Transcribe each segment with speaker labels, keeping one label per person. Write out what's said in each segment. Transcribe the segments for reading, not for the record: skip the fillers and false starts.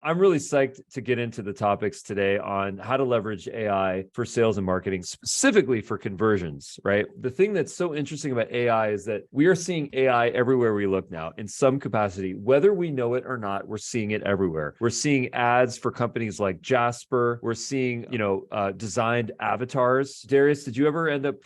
Speaker 1: I'm really psyched to get into the topics today on how to leverage AI for sales and marketing, specifically for conversions, right? The thing that's so interesting about AI is that we are seeing AI everywhere we look now in some capacity. Whether we know it or not, we're seeing it everywhere. We're seeing ads for companies like Jasper. We're seeing, designed avatars. Darius, did you ever end up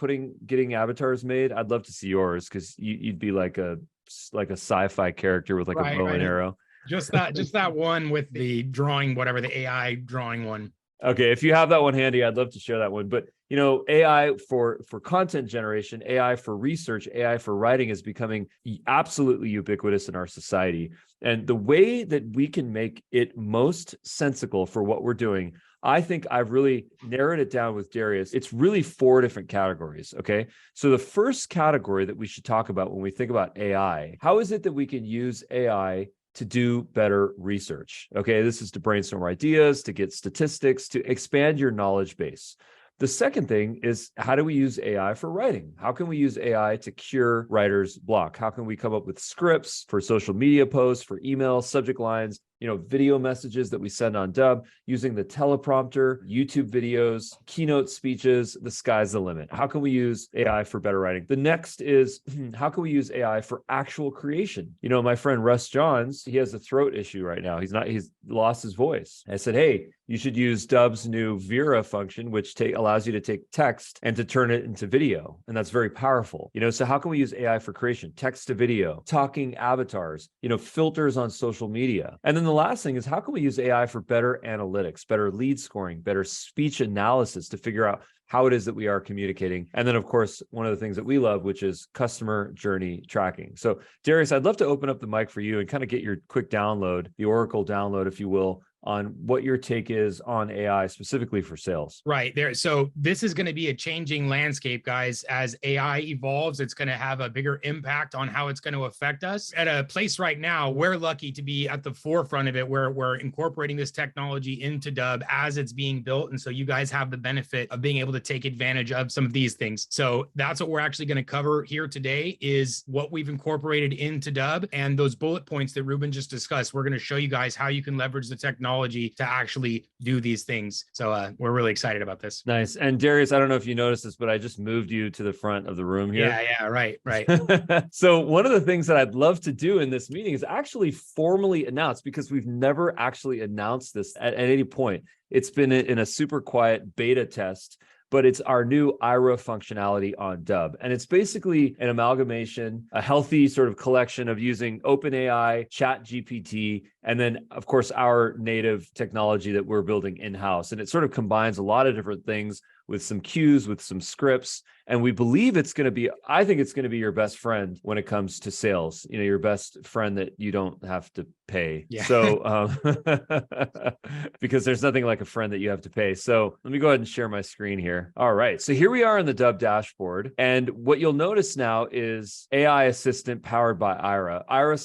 Speaker 1: getting avatars made? I'd love to see yours because you'd be like a sci-fi character with like a bow and arrow.
Speaker 2: Just that one with the drawing, whatever the AI drawing one.
Speaker 1: Okay, if you have that one handy, I'd love to share that one. But AI for content generation, AI for research, AI for writing is becoming absolutely ubiquitous in our society. And the way that we can make it most sensical for what we're doing, I think I've really narrowed it down with Darius. It's really 4 different categories, okay? So the first category that we should talk about when we think about AI, how is it that we can use AI to do better research? Okay, this is to brainstorm ideas, to get statistics, to expand your knowledge base. The second thing is, how do we use AI for writing? How can we use AI to cure writer's block? How can we come up with scripts for social media posts, for emails, subject lines, video messages that we send on Dubb, using the teleprompter, YouTube videos, keynote speeches? The sky's the limit. How can we use AI for better writing? The next is, how can we use AI for actual creation? My friend Russ Johns, he has a throat issue right now. He's lost his voice. I said, hey, you should use Dubb's new Vera function, which allows you to take text and to turn it into video. And that's very powerful. So how can we use AI for creation? Text to video, talking avatars, filters on social media. And then the last thing is, how can we use AI for better analytics, better lead scoring, better speech analysis to figure out how it is that we are communicating? And then, of course, one of the things that we love, which is customer journey tracking. So, Darius, I'd love to open up the mic for you and kind of get your quick download, the Oracle download, if you will, on what your take is on AI specifically for sales.
Speaker 2: Right there. So this is going to be a changing landscape, guys. As AI evolves, it's going to have a bigger impact on how it's going to affect us. At a place right now, we're lucky to be at the forefront of it, where we're incorporating this technology into Dubb as it's being built. And so you guys have the benefit of being able to take advantage of some of these things. So that's what we're actually going to cover here today, is what we've incorporated into Dubb and those bullet points that Ruben just discussed. We're going to show you guys how you can leverage the technology to actually do these things. So we're really excited about this.
Speaker 1: Nice. And Darius, I don't know if you noticed this, but I just moved you to the front of the room here.
Speaker 2: Yeah, right.
Speaker 1: So one of the things that I'd love to do in this meeting is actually formally announce, because we've never actually announced this at any point. It's been in a super quiet beta test, but it's our new IRA functionality on Dubb. And it's basically an amalgamation, a healthy sort of collection of using OpenAI, ChatGPT, and then, of course, our native technology that we're building in-house. And it sort of combines a lot of different things with some cues, with some scripts. And we believe I think it's going to be your best friend when it comes to sales, your best friend that you don't have to pay.
Speaker 2: Yeah.
Speaker 1: So, because there's nothing like a friend that you have to pay. So let me go ahead and share my screen here. All right. So here we are in the Dubb dashboard. And what you'll notice now is AI assistant powered by IRA. IRA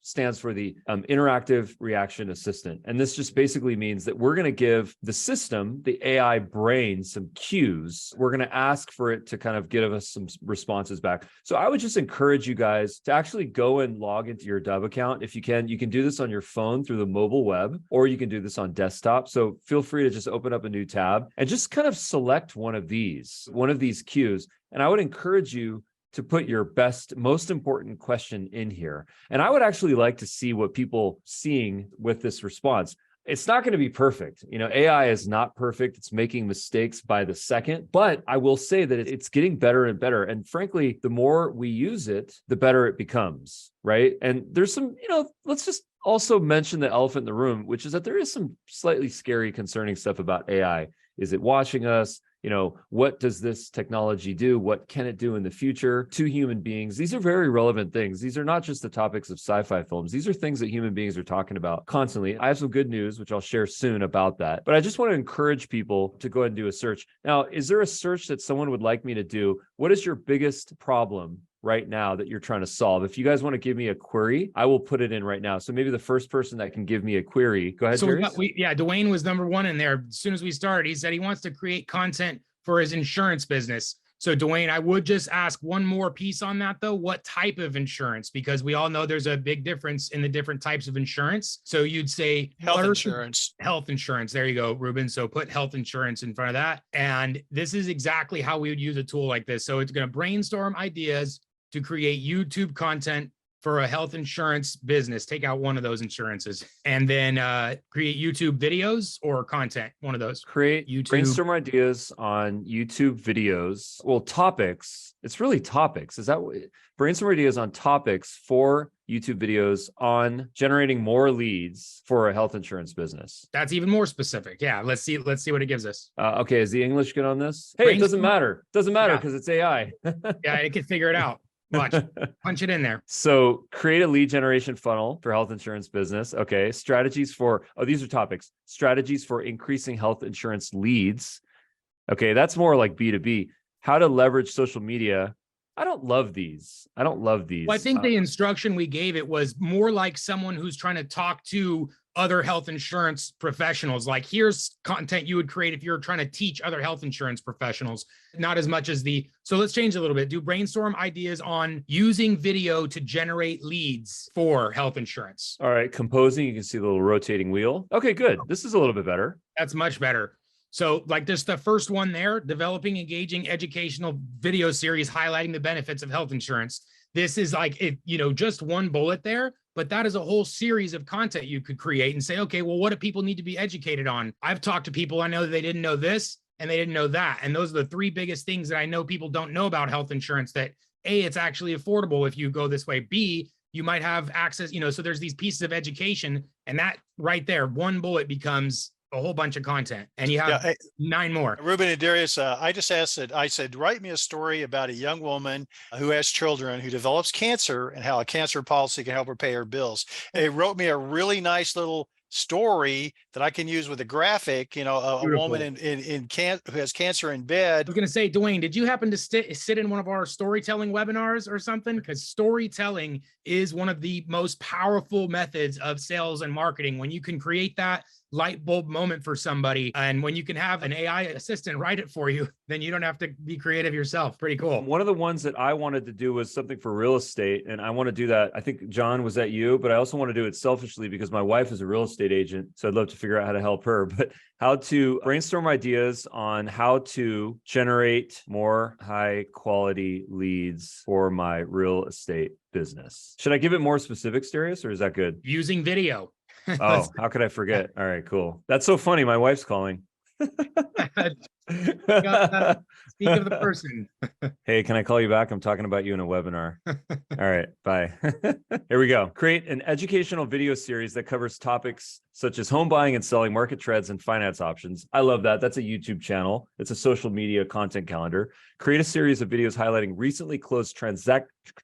Speaker 1: stands for the interactive reaction assistant. And this just basically means that we're going to give the system, the AI brain, some cues. We're going to ask for it to kind of give us some responses back. So I would just encourage you guys to actually go and log into your Dubb account. If you can do this on your phone through the mobile web, or you can do this on desktop. So feel free to just open up a new tab and just kind of select one of these cues. And I would encourage you to put your best, most important question in here. And I would actually like to see what people seeing with this response. It's not going to be perfect. AI is not perfect. It's making mistakes by the second, but I will say that it's getting better and better. And frankly, the more we use it, the better it becomes, right? And there's some, let's just also mention the elephant in the room, which is that there is some slightly scary, concerning stuff about AI. Is it watching us? What does this technology do? What can it do in the future to human beings? These are very relevant things. These are not just the topics of sci-fi films. These are things that human beings are talking about constantly. I have some good news, which I'll share soon about that. But I just want to encourage people to go ahead and do a search. Now, is there a search that someone would like me to do? What is your biggest problem right now that you're trying to solve? If you guys want to give me a query, I will put it in right now. So maybe the first person that can give me a query, go ahead.
Speaker 2: So Dwayne was number one in there. As soon as we started, he said he wants to create content for his insurance business. So Dwayne, I would just ask one more piece on that though. What type of insurance? Because we all know there's a big difference in the different types of insurance. So you'd say
Speaker 3: health insurance.
Speaker 2: Health insurance. There you go, Ruben. So put health insurance in front of that. And this is exactly how we would use a tool like this. So it's going to brainstorm ideas to create YouTube content for a health insurance business. Take out one of those insurances and then create YouTube videos or content, one of those.
Speaker 1: Create YouTube. Brainstorm ideas on YouTube videos. Well, topics. It's really topics. Is that brainstorm ideas on topics for YouTube videos on generating more leads for a health insurance business?
Speaker 2: That's even more specific. Yeah, let's see what it gives us.
Speaker 1: Okay, is the English good on this? Hey, it doesn't matter. Doesn't matter because it's AI.
Speaker 2: Yeah, it can figure it out. Watch, punch it in there.
Speaker 1: So create a lead generation funnel for health insurance business. Okay. Strategies for, these are topics. Strategies for increasing health insurance leads. Okay. That's more like B2B. How to leverage social media. I don't love these. Well,
Speaker 2: I think the instruction we gave it was more like someone who's trying to talk to other health insurance professionals. Like, here's content you would create if you're trying to teach other health insurance professionals, not as much as so let's change a little bit. Do brainstorm ideas on using video to generate leads for health insurance.
Speaker 1: All right. Composing, you can see the little rotating wheel. Okay, good. This is a little bit better.
Speaker 2: That's much better. So like just the first one there, developing engaging educational video series highlighting the benefits of health insurance. This is like it, just one bullet there, but that is a whole series of content you could create and say, okay, well, what do people need to be educated on? I've talked to people, I know they didn't know this and they didn't know that. And those are the three biggest things that I know people don't know about health insurance, that A, it's actually affordable if you go this way. B, you might have access, so there's these pieces of education, and that right there, one bullet becomes a whole bunch of content, and you have 9 more.
Speaker 3: Ruben and Darius, I just asked it. I said, write me a story about a young woman who has children, who develops cancer, and how a cancer policy can help her pay her bills. And it wrote me a really nice little story that I can use with a graphic, a woman who has cancer in bed.
Speaker 2: I was going to say, Dwayne, did you happen to sit in one of our storytelling webinars or something? Because storytelling is one of the most powerful methods of sales and marketing. When you can create that light bulb moment for somebody, and when you can have an AI assistant write it for you, then you don't have to be creative yourself. Pretty cool.
Speaker 1: One of the ones that I wanted to do was something for real estate, and I want to do that. I think, John, was that you? But I also want to do it selfishly because my wife is a real estate agent, so I'd love to figure out how to help her. But how to brainstorm ideas on how to generate more high quality leads for my real estate business. Should I give it more specifics, Darius, or is that good?
Speaker 2: Using video.
Speaker 1: Oh, how could I forget? All right, cool. That's so funny. My wife's calling.
Speaker 2: Speak of the person.
Speaker 1: Hey, can I call you back? I'm talking about you in a webinar. All right, bye. Here we go. Create an educational video series that covers topics such as home buying and selling, market trends, and finance options. I love that. That's a YouTube channel. It's a social media content calendar. Create a series of videos highlighting recently closed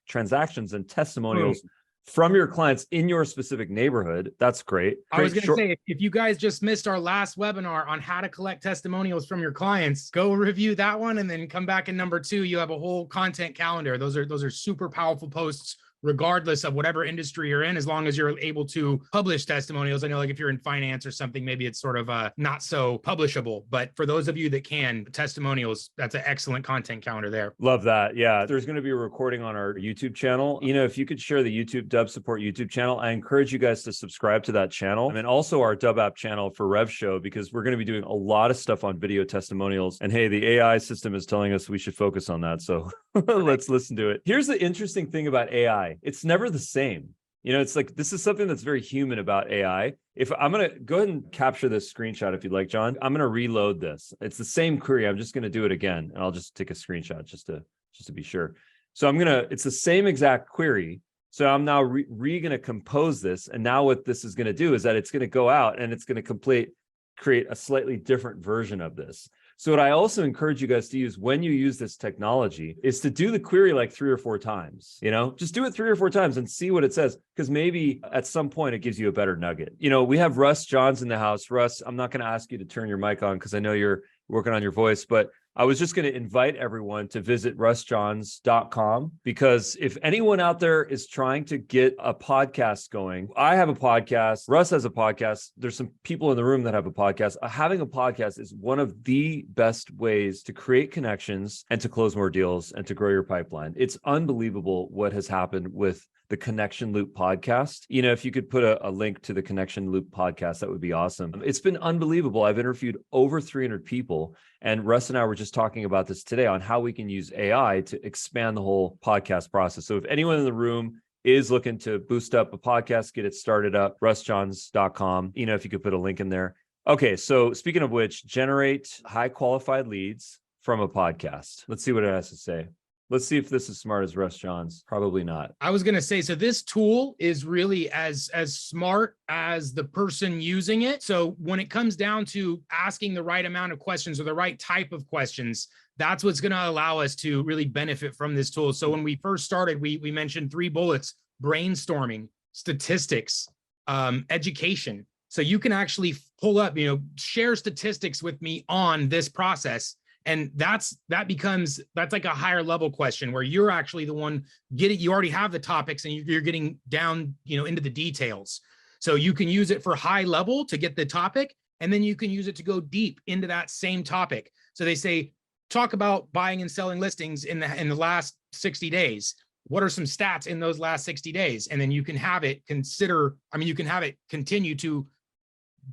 Speaker 1: transactions and testimonials from your clients in your specific neighborhood. That's great.
Speaker 2: I was going to say, if you guys just missed our last webinar on how to collect testimonials from your clients, go review that one and then come back in number 2. You have a whole content calendar. Those are super powerful posts, regardless of whatever industry you're in, as long as you're able to publish testimonials. I know, like if you're in finance or something, maybe it's sort of not so publishable, but for those of you that can, testimonials, that's an excellent content calendar there.
Speaker 1: Love that. Yeah. There's going to be a recording on our YouTube channel. If you could share the Dubb Support YouTube channel, I encourage you guys to subscribe to that channel, and also our Dubb app channel for Rev Show, because we're going to be doing a lot of stuff on video testimonials. And hey, the AI system is telling us we should focus on that. So let's listen to it. Here's the interesting thing about AI. It's never the same. It's like, this is something that's very human about AI. If I'm going to go ahead and capture this screenshot, if you'd like, John, I'm going to reload this. It's the same query. I'm just going to do it again, and I'll just take a screenshot just to be sure. So it's the same exact query. So I'm now going to compose this. And now what this is going to do is that it's going to go out and it's going to create a slightly different version of this. So what I also encourage you guys to use when you use this technology is to do the query like 3 or 4 times, just do it 3 or 4 times and see what it says. Because maybe at some point it gives you a better nugget. We have Russ Johns in the house. Russ, I'm not going to ask you to turn your mic on because I know you're working on your voice, but I was just going to invite everyone to visit russjohns.com, because if anyone out there is trying to get a podcast going, I have a podcast, Russ has a podcast, there's some people in the room that have a podcast. Having a podcast is one of the best ways to create connections and to close more deals and to grow your pipeline. It's unbelievable what has happened with the Connection Loop podcast. You know, if you could put a link to the Connection Loop podcast, that would be awesome. It's been unbelievable. I've interviewed over 300 people, and Russ and I were just talking about this today on how we can use AI to expand the whole podcast process. So if anyone in the room is looking to boost up a podcast, get it started up, russjohns.com, you know, if you could put a link in there. Okay, so speaking of which, generate high qualified leads from a podcast. Let's see what it has to say. Let's see if this is smart as Russ Johns. Probably not.
Speaker 2: I was going to say, so this tool is really as smart as the person using it. So when it comes down to asking the right amount of questions or the right type of questions, that's what's going to allow us to really benefit from this tool. So when we first started, we mentioned 3 bullets: brainstorming, statistics, education. So you can actually pull up, share statistics with me on this process. And that's like a higher level question where you're actually the one you already have the topics and you're getting down, into the details. So you can use it for high level to get the topic, and then you can use it to go deep into that same topic. So they say, talk about buying and selling listings in the last 60 days. What are some stats in those last 60 days? And then you can have it continue to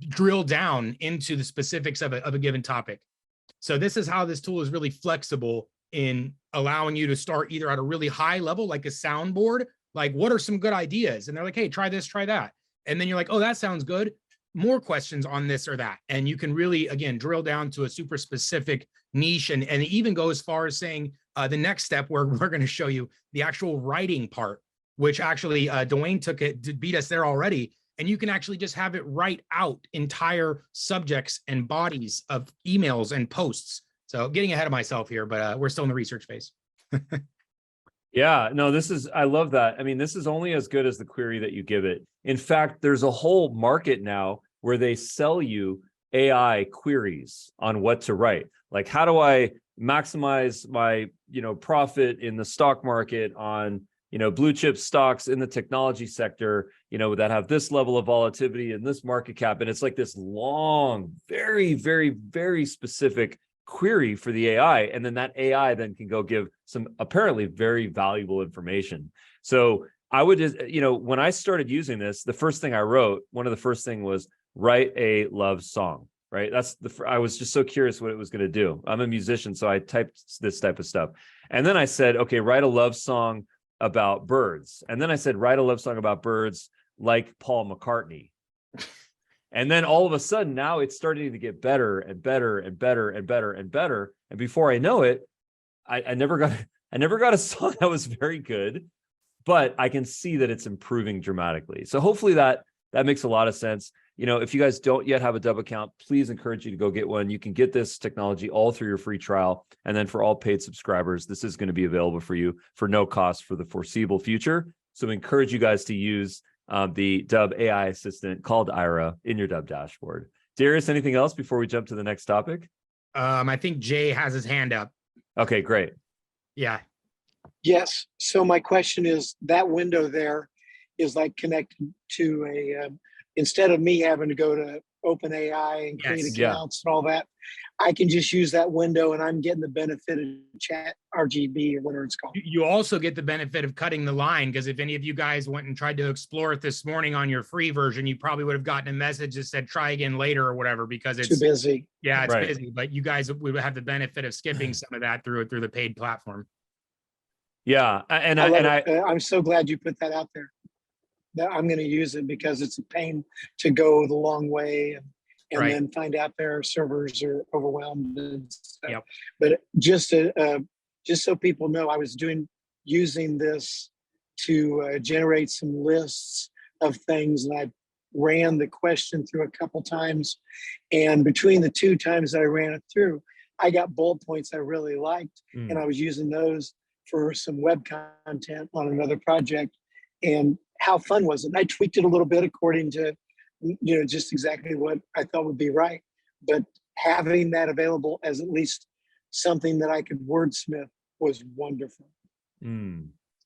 Speaker 2: drill down into the specifics of a given topic. So this is how this tool is really flexible in allowing you to start either at a really high level, like a soundboard, like what are some good ideas? And they're like, hey, try this, try that. And then you're like, oh, that sounds good. More questions on this or that. And you can really, again, drill down to a super specific niche and even go as far as saying the next step where we're going to show you the actual writing part, which actually Dwayne took it to beat us there already. And you can actually just have it write out entire subjects and bodies of emails and posts. So getting ahead of myself here, but we're still in the research phase.
Speaker 1: Yeah, no, I love that. I mean, this is only as good as the query that you give it. In fact, there's a whole market now where they sell you AI queries on what to write. Like, how do I maximize my, profit in the stock market on, blue chip stocks in the technology sector, that have this level of volatility and this market cap. And it's like this long, very, very, very specific query for the AI. And then that AI then can go give some apparently very valuable information. So I would just, when I started using this, the first thing I wrote, one of the first thing was write a love song, right? I was just so curious what it was going to do. I'm a musician, so I typed this type of stuff. And then I said, okay, write a love song about birds. And then I said, write a love song about birds like Paul McCartney. And then all of a sudden, now it's starting to get better and better and better and better and better. And before I know it, I never got a song that was very good, but I can see that it's improving dramatically. So hopefully that makes a lot of sense. If you guys don't yet have a Dubb account, please encourage you to go get one. You can get this technology all through your free trial. And then for all paid subscribers, this is going to be available for you for no cost for the foreseeable future. So we encourage you guys to use the Dubb AI assistant called Ira in your Dubb dashboard. Darius, anything else before we jump to the next topic?
Speaker 2: I think Jay has his hand up.
Speaker 1: Okay, great.
Speaker 2: Yeah.
Speaker 4: Yes. So my question is, that window there is like connected to instead of me having to go to OpenAI and create accounts and all that, I can just use that window and I'm getting the benefit of chat RGB or whatever it's called.
Speaker 2: You also get the benefit of cutting the line, because if any of you guys went and tried to explore it this morning on your free version, you probably would have gotten a message that said try again later or whatever, because it's
Speaker 4: too busy.
Speaker 2: Yeah, it's
Speaker 1: right.
Speaker 2: busy, but you guys would have the benefit of skipping some of that through the paid platform.
Speaker 1: Yeah,
Speaker 4: I'm so glad you put that out there. That I'm going to use it because it's a pain to go the long way and
Speaker 2: right.
Speaker 4: then find out their servers are overwhelmed and stuff.
Speaker 2: Yep.
Speaker 4: But just so people know, I was using this to generate some lists of things, and I ran the question through a couple times, and between the 2 times that I ran it through, I got bullet points I really liked, and I was using those for some web content on another project. And how fun was it? And I tweaked it a little bit according to, just exactly what I thought would be right. But having that available as at least something that I could wordsmith was wonderful.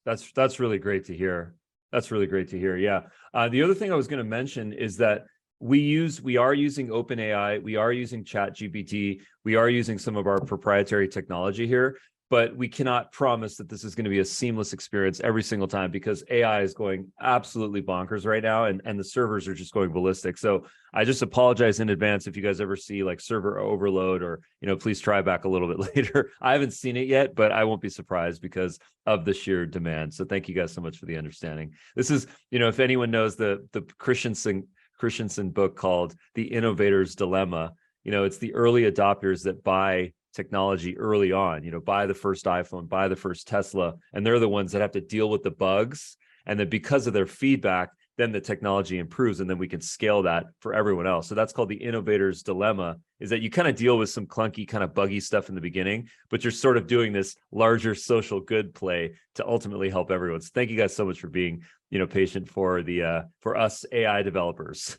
Speaker 1: That's really great to hear. That's really great to hear. Yeah. The other thing I was going to mention is that we are using OpenAI, we are using ChatGPT, we are using some of our proprietary technology here, but we cannot promise that this is going to be a seamless experience every single time, because AI is going absolutely bonkers right now, and the servers are just going ballistic. So I just apologize in advance if you guys ever see like server overload, or, please try back a little bit later. I haven't seen it yet, but I won't be surprised because of the sheer demand. So thank you guys so much for the understanding. This is, if anyone knows the Christensen book called The Innovator's Dilemma, it's the early adopters that buy technology early on, buy the first iPhone, buy the first Tesla, and they're the ones that have to deal with the bugs. And then because of their feedback, then the technology improves, and then we can scale that for everyone else. So that's called the innovator's dilemma, is that you kind of deal with some clunky, kind of buggy stuff in the beginning, but you're sort of doing this larger social good play to ultimately help everyone. So thank you guys so much for being, patient for for us AI developers.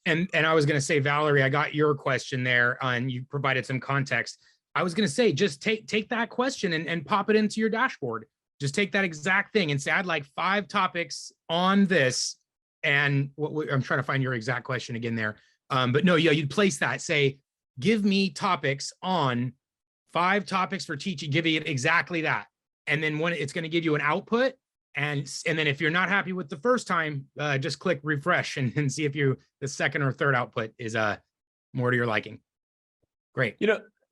Speaker 2: And I was going to say, Valerie, I got your question there, and you provided some context. I was going to say, just take that question and pop it into your dashboard. Just take that exact thing and say, I'd like 5 topics on this. And I'm trying to find your exact question again there. But no, yeah, you'd place that, say, give me topics on 5 topics for teaching, give it exactly that. And then when it's going to give you an output. And then if you're not happy with the first time, just click refresh and see if the second or third output is more to your liking. Great.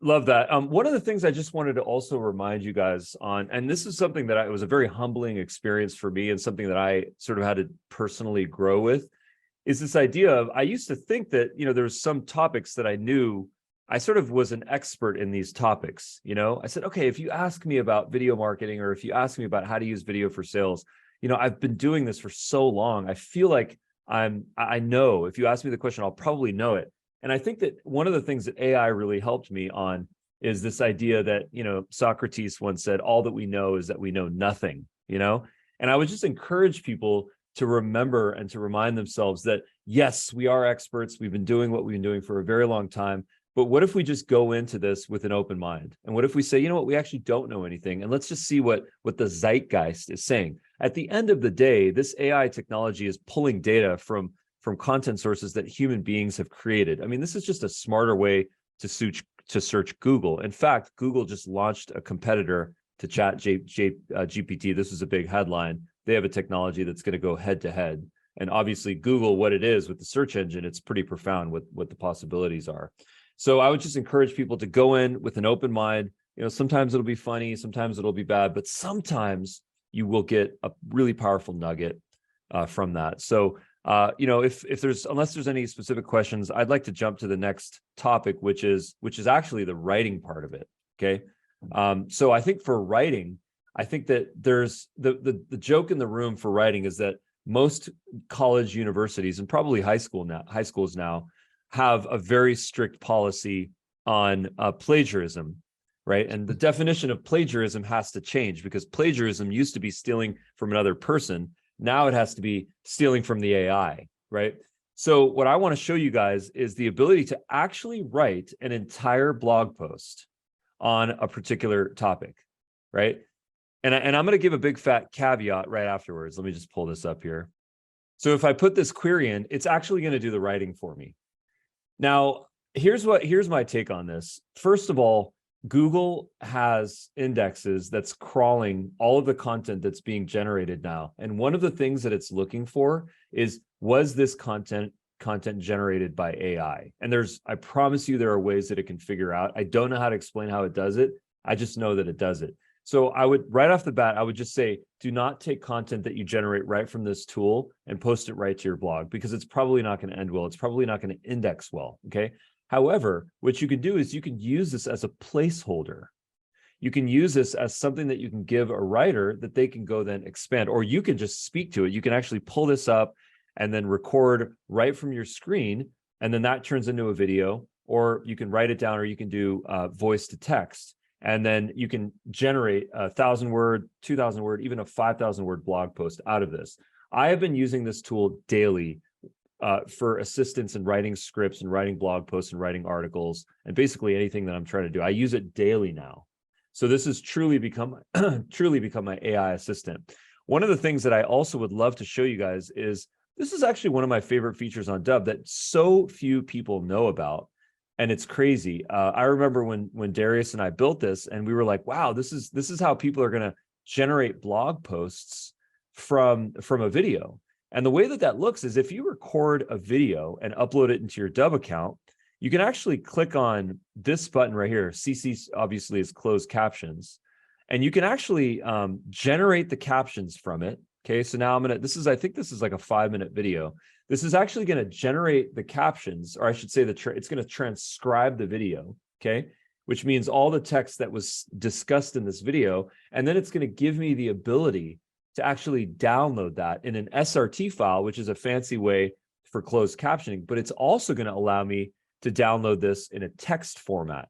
Speaker 1: Love that. One of the things I just wanted to also remind you guys on, and this is something that it was a very humbling experience for me, and something that I sort of had to personally grow with, is this idea of, I used to think that, there was some topics that I knew, I sort of was an expert in these topics. I said, okay, if you ask me about video marketing, or if you ask me about how to use video for sales, I've been doing this for so long. I feel like I know. If you ask me the question, I'll probably know it. And I think that one of the things that AI really helped me on is this idea that, Socrates once said, all that we know is that we know nothing, and I would just encourage people to remember and to remind themselves that, yes, we are experts. We've been doing what we've been doing for a very long time. But what if we just go into this with an open mind? And what if we say, you know what, we actually don't know anything, and let's just see what the zeitgeist is saying. At the end of the day, this AI technology is pulling data from content sources that human beings have created. I mean, this is just a smarter way to search Google. In fact, Google just launched a competitor to GPT. This was a big headline. They have a technology that's going to go head to head. And obviously Google, what it is with the search engine, it's pretty profound what the possibilities are. So I would just encourage people to go in with an open mind. Sometimes it'll be funny, sometimes it'll be bad, but sometimes you will get a really powerful nugget from that. So unless there's any specific questions, I'd like to jump to the next topic, which is actually the writing part of it. Okay. So I think for writing, I think that there's the joke in the room for writing is that most college universities, and probably high schools now have a very strict policy on plagiarism, right? And the definition of plagiarism has to change, because plagiarism used to be stealing from another person. Now it has to be stealing from the AI, right? So what I want to show you guys is the ability to actually write an entire blog post on a particular topic, right? And I'm going to give a big fat caveat right afterwards. Let me just pull this up here. So if I put this query in, it's actually going to do the writing for me. Now, here's my take on this. First of all, Google has indexes that's crawling all of the content that's being generated now. And one of the things that it's looking for is, was this content generated by AI? And I promise you, there are ways that it can figure out. I don't know how to explain how it does it. I just know that it does it. So right off the bat, I would just say, do not take content that you generate right from this tool and post it right to your blog, because it's probably not going to end well. It's probably not going to index well. Okay. However, what you can do is you can use this as a placeholder. You can use this as something that you can give a writer that they can go then expand, or you can just speak to it. You can actually pull this up and then record right from your screen, and then that turns into a video, or you can write it down, or you can do voice to text, and then you can generate 1,000 word, 2,000 word, even a 5,000 word blog post out of this. I have been using this tool daily for assistance in writing scripts and writing blog posts and writing articles and basically anything that I'm trying to do. I use it daily now. So this has truly become my AI assistant. One of the things that I also would love to show you guys is this is actually one of my favorite features on Dubb that so few people know about. And it's crazy. I remember when Darius and I built this, and we were like, wow, this is how people are going to generate blog posts from a video. And the way that looks is if you record a video and upload it into your Dubb account, you can actually click on this button right here. CC obviously is closed captions, and you can actually generate the captions from it. Okay, so now I think this is like a 5-minute video. This is actually going to generate the captions, or I should say it's going to transcribe the video, okay? Which means all the text that was discussed in this video, and then it's going to give me the ability to actually download that in an SRT file, which is a fancy way for closed captioning, but it's also going to allow me to download this in a text format.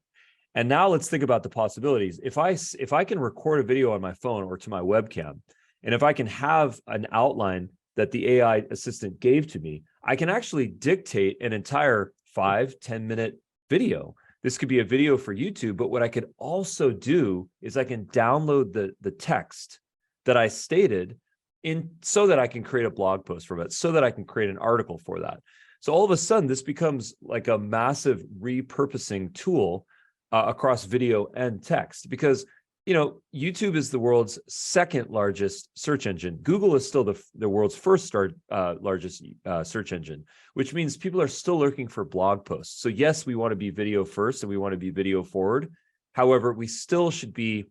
Speaker 1: And now let's think about the possibilities. If I can record a video on my phone or to my webcam, and if I can have an outline that the AI assistant gave to me, I can actually dictate an entire 5-10 minute video. This could be a video for YouTube, but what I could also do is I can download the text that I stated in so that I can create a blog post from it, so that I can create an article for that. So all of a sudden, this becomes like a massive repurposing tool across video and text, because YouTube is the world's second largest search engine. Google is still the world's first largest search engine, which means people are still looking for blog posts. So yes, we want to be video first and we want to be video forward. However, we still should be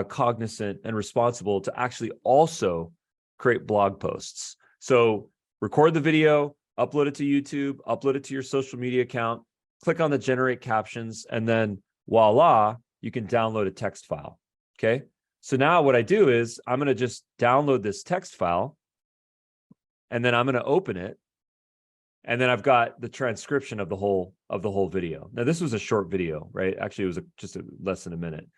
Speaker 1: cognizant and responsible to actually also create blog posts. So record the video, upload it to YouTube, upload it to your social media account, click on the generate captions, and then voila, you can download a text file. Okay, so now what I do is I'm going to just download this text file, and then I'm going to open it, and then I've got the transcription of the whole video. Now this was a short video, right? Actually, it was just less than a minute.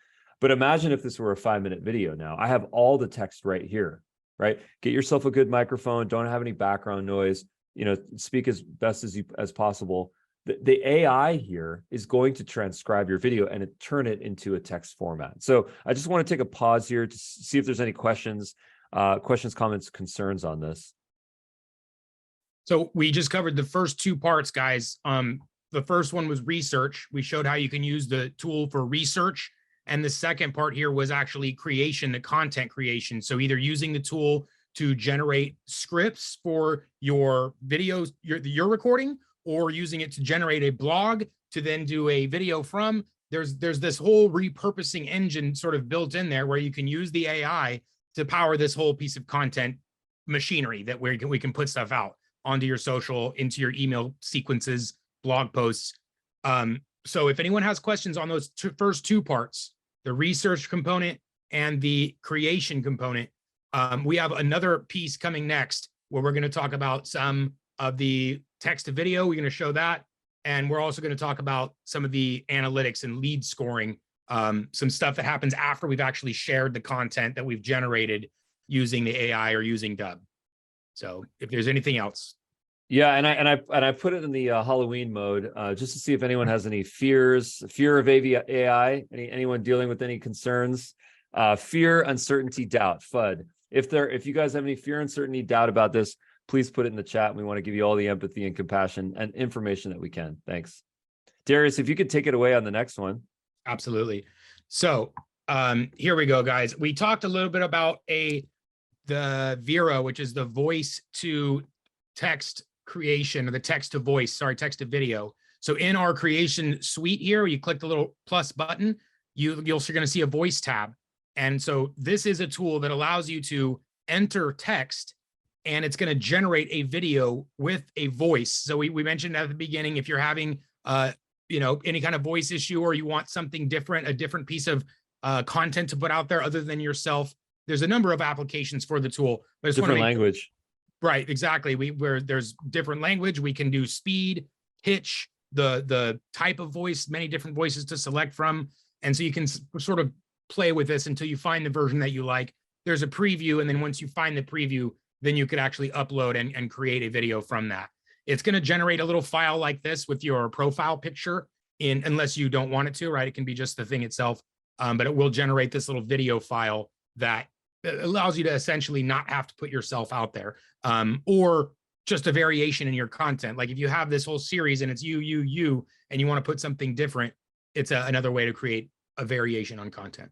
Speaker 1: But imagine if this were a 5-minute video. Now I have all the text right here, right? Get yourself a good microphone. Don't have any background noise. Speak as best as possible. The AI here is going to transcribe your video and turn it into a text format. So I just want to take a pause here to see if there's any questions, comments, concerns on this.
Speaker 2: So we just covered the first two parts, guys. The first one was research. We showed how you can use the tool for research. And the second part here was actually creation, the content creation. So either using the tool to generate scripts for your videos, your recording, or using it to generate a blog to then do a video from. There's this whole repurposing engine sort of built in there where you can use the AI to power this whole piece of content machinery that we can put stuff out onto your social, into your email sequences, blog posts. So if anyone has questions on those first two parts, the research component and the creation component, we have another piece coming next where we're going to talk about some of the text to video. We're going to show that. And we're also going to talk about some of the analytics and lead scoring, some stuff that happens after we've actually shared the content that we've generated using the AI or using Dubb. So if there's anything else.
Speaker 1: Yeah, and I put it in the Halloween mode just to see if anyone has any fear of AI, anyone dealing with any concerns, fear, uncertainty, doubt, FUD. If you guys have any fear, uncertainty, doubt about this, please put it in the chat. We want to give you all the empathy and compassion and information that we can. Thanks. Darius, if you could take it away on the next one.
Speaker 2: Absolutely. So here we go, guys. We talked a little bit about the Vera, which is the voice to text creation, or the text to voice, text to video. So in our creation suite here, you click the little plus button, you're going to see a voice tab. And so this is a tool that allows you to enter text, and it's going to generate a video with a voice. So we mentioned at the beginning, if you're having any kind of voice issue, or you want something different, a different piece of content to put out there other than yourself, there's a number of applications for the tool. But
Speaker 1: different language.
Speaker 2: Right, exactly. Where there's different language, we can do speed, pitch, the type of voice, many different voices to select from. And so you can sort of play with this until you find the version that you like. There's a preview, and then once you find the preview, then you could actually upload and create a video from that. It's going to generate a little file like this with your profile picture in, unless you don't want it to, right? It can be just the thing itself, but it will generate this little video file that allows you to essentially not have to put yourself out there, or just a variation in your content. Like if you have this whole series and it's you, and you want to put something different, it's another way to create a variation on content.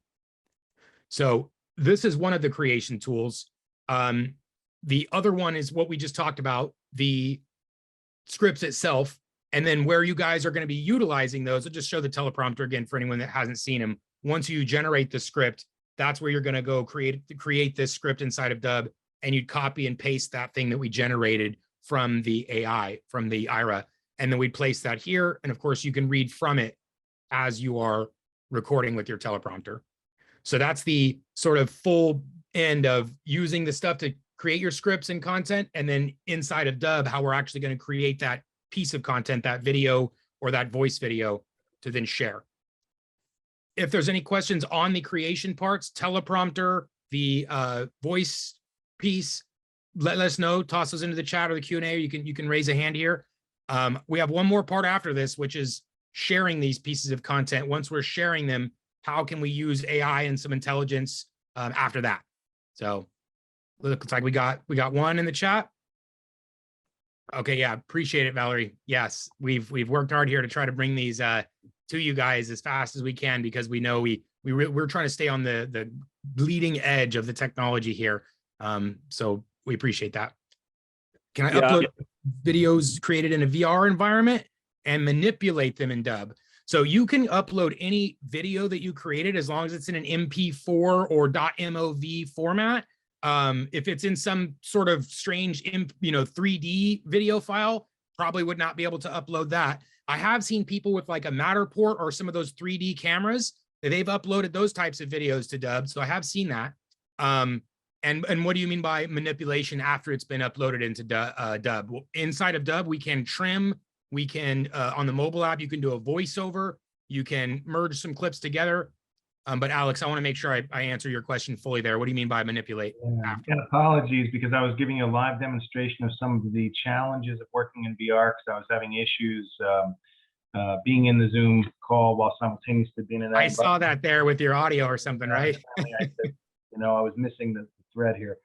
Speaker 2: So this is one of the creation tools. The other one is what we just talked about, the scripts itself, and then where you guys are going to be utilizing those. I'll just show the teleprompter again for anyone that hasn't seen them. Once you generate the script, that's where you're going to go create this script inside of Dubb, and you'd copy and paste that thing that we generated from the AI, from the IRA, and then we'd place that here. And of course, you can read from it as you are recording with your teleprompter. So that's the sort of full end of using the stuff to create your scripts and content, and then inside of Dubb, how we're actually going to create that piece of content, that video or that voice video, to then share. If there's any questions on the creation parts, teleprompter, the voice piece, let us know, toss those into the chat or the Q&A, or you can raise a hand here. We have one more part after this, which is sharing these pieces of content. Once we're sharing them, how can we use AI and some intelligence after that? So looks like we got one in the chat. Okay, yeah, appreciate it, Valerie. Yes, we've worked hard here to try to bring these to you guys as fast as we can, because we know we're trying to stay on the bleeding edge of the technology here. So we appreciate that. Can I upload videos created in a VR environment and manipulate them in Dubb? So you can upload any video that you created as long as it's in an MP4 or .mov format. If it's in some sort of strange, 3D video file, probably would not be able to upload that. I have seen people with like a Matterport or some of those 3D cameras, they've uploaded those types of videos to Dubb. So I have seen that. And what do you mean by manipulation after it's been uploaded into Dubb? Well, inside of Dubb, we can trim. We can, on the mobile app, you can do a voiceover. You can merge some clips together. But Alex, I want to make sure I answer your question fully there. What do you mean by manipulate?
Speaker 5: And apologies, because I was giving you a live demonstration of some of the challenges of working in VR, because I was having issues being in the Zoom call while simultaneously being in that.
Speaker 2: I saw that there with your audio or something, right?
Speaker 5: I was missing the thread here.